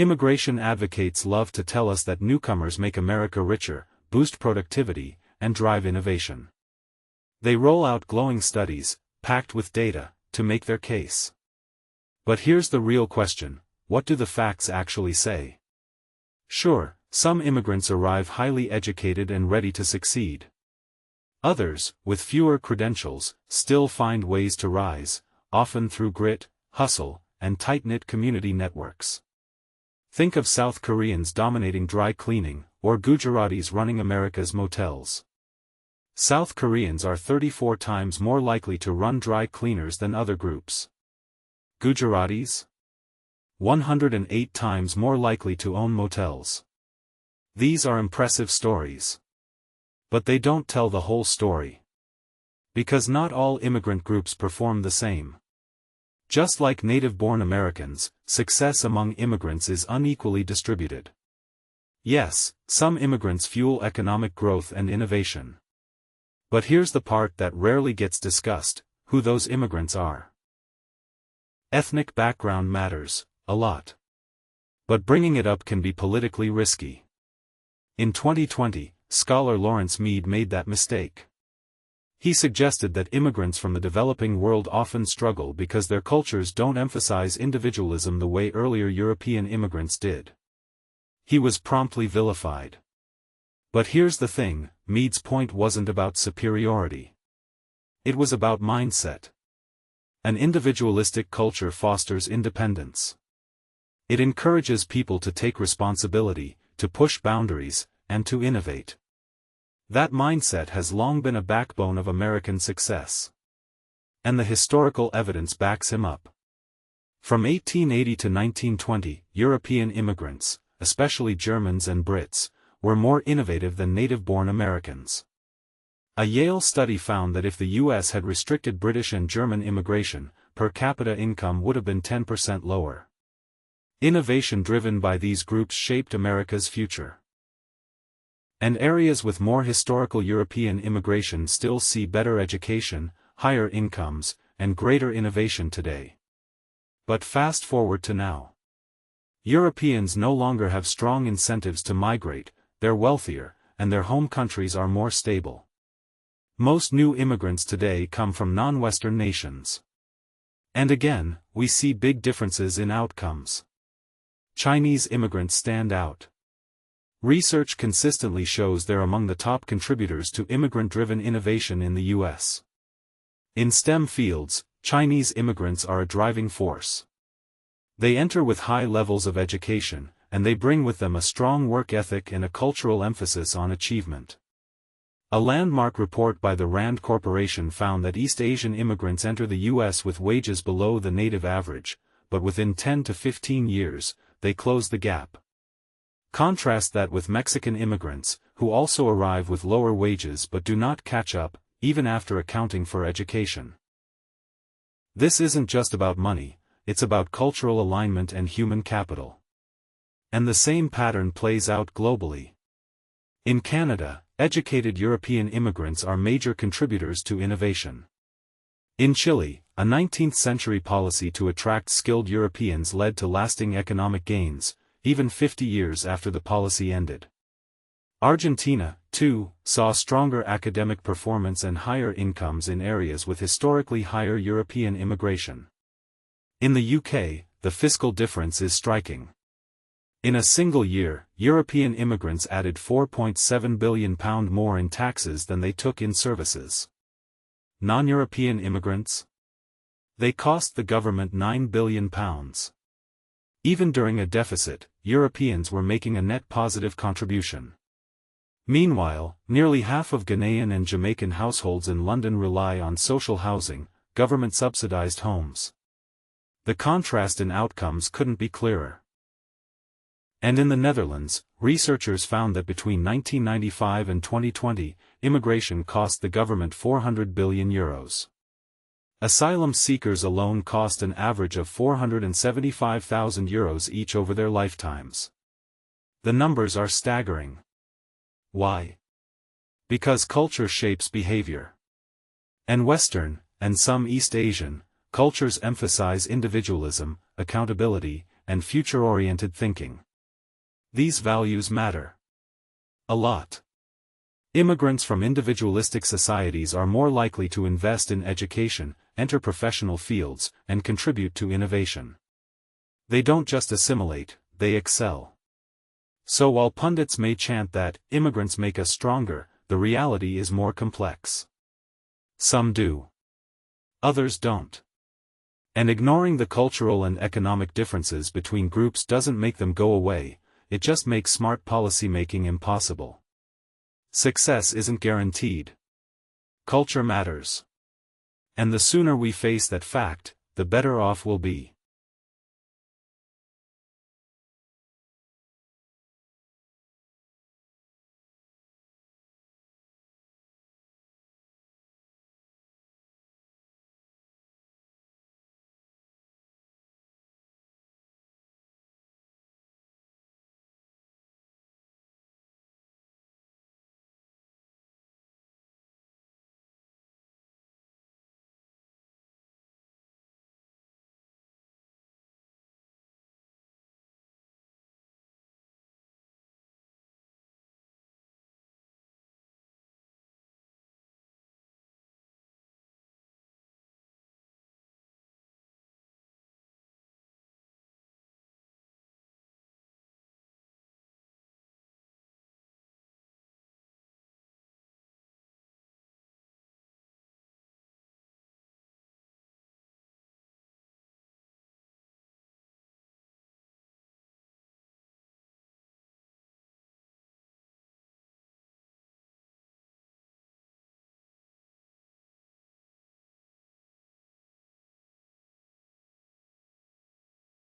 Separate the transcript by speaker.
Speaker 1: Immigration advocates love to tell us that newcomers make America richer, boost productivity, and drive innovation. They roll out glowing studies, packed with data, to make their case. But here's the real question: what do the facts actually say? Sure, some immigrants arrive highly educated and ready to succeed. Others, with fewer credentials, still find ways to rise, often through grit, hustle, and tight-knit community networks. Think of South Koreans dominating dry cleaning, or Gujaratis running America's motels. South Koreans are 34 times more likely to run dry cleaners than other groups. Gujaratis? 108 times more likely to own motels. These are impressive stories. But they don't tell the whole story. Because not all immigrant groups perform the same. Just like native-born Americans, success among immigrants is unequally distributed. Yes, some immigrants fuel economic growth and innovation. But here's the part that rarely gets discussed: who those immigrants are. Ethnic background matters, a lot. But bringing it up can be politically risky. In 2020, scholar Lawrence Mead made that mistake. He suggested that immigrants from the developing world often struggle because their cultures don't emphasize individualism the way earlier European immigrants did. He was promptly vilified. But here's the thing: Mead's point wasn't about superiority. It was about mindset. An individualistic culture fosters independence. It encourages people to take responsibility, to push boundaries, and to innovate. That mindset has long been a backbone of American success. And the historical evidence backs him up. From 1880 to 1920, European immigrants, especially Germans and Brits, were more innovative than native-born Americans. A Yale study found that if the U.S. had restricted British and German immigration, per capita income would have been 10% lower. Innovation driven by these groups shaped America's future. And areas with more historical European immigration still see better education, higher incomes, and greater innovation today. But fast forward to now. Europeans no longer have strong incentives to migrate, they're wealthier, and their home countries are more stable. Most new immigrants today come from non-Western nations. And again, we see big differences in outcomes. Chinese immigrants stand out. Research consistently shows they're among the top contributors to immigrant-driven innovation in the U.S. In STEM fields, Chinese immigrants are a driving force. They enter with high levels of education, and they bring with them a strong work ethic and a cultural emphasis on achievement. A landmark report by the Rand Corporation found that East Asian immigrants enter the U.S. with wages below the native average, but within 10 to 15 years, they close the gap. Contrast that with Mexican immigrants, who also arrive with lower wages but do not catch up, even after accounting for education. This isn't just about money, it's about cultural alignment and human capital. And the same pattern plays out globally. In Canada, educated European immigrants are major contributors to innovation. In Chile, a 19th-century policy to attract skilled Europeans led to lasting economic gains, even 50 years after the policy ended. Argentina, too, saw stronger academic performance and higher incomes in areas with historically higher European immigration. In the UK, the fiscal difference is striking. In a single year, European immigrants added £4.7 billion more in taxes than they took in services. Non-European immigrants? They cost the government £9 billion. Even during a deficit, Europeans were making a net positive contribution. Meanwhile, nearly half of Ghanaian and Jamaican households in London rely on social housing, government-subsidized homes. The contrast in outcomes couldn't be clearer. And in the Netherlands, researchers found that between 1995 and 2020, immigration cost the government €400 billion. Asylum seekers alone cost an average of €475,000 each over their lifetimes. The numbers are staggering. Why? Because culture shapes behavior. And Western, and some East Asian, cultures emphasize individualism, accountability, and future-oriented thinking. These values matter a lot. Immigrants from individualistic societies are more likely to invest in education, enter professional fields, and contribute to innovation. They don't just assimilate, they excel. So while pundits may chant that immigrants make us stronger, the reality is more complex. Some do. Others don't. And ignoring the cultural and economic differences between groups doesn't make them go away, it just makes smart policymaking impossible. Success isn't guaranteed. Culture matters. And the sooner we face that fact, the better off we'll be.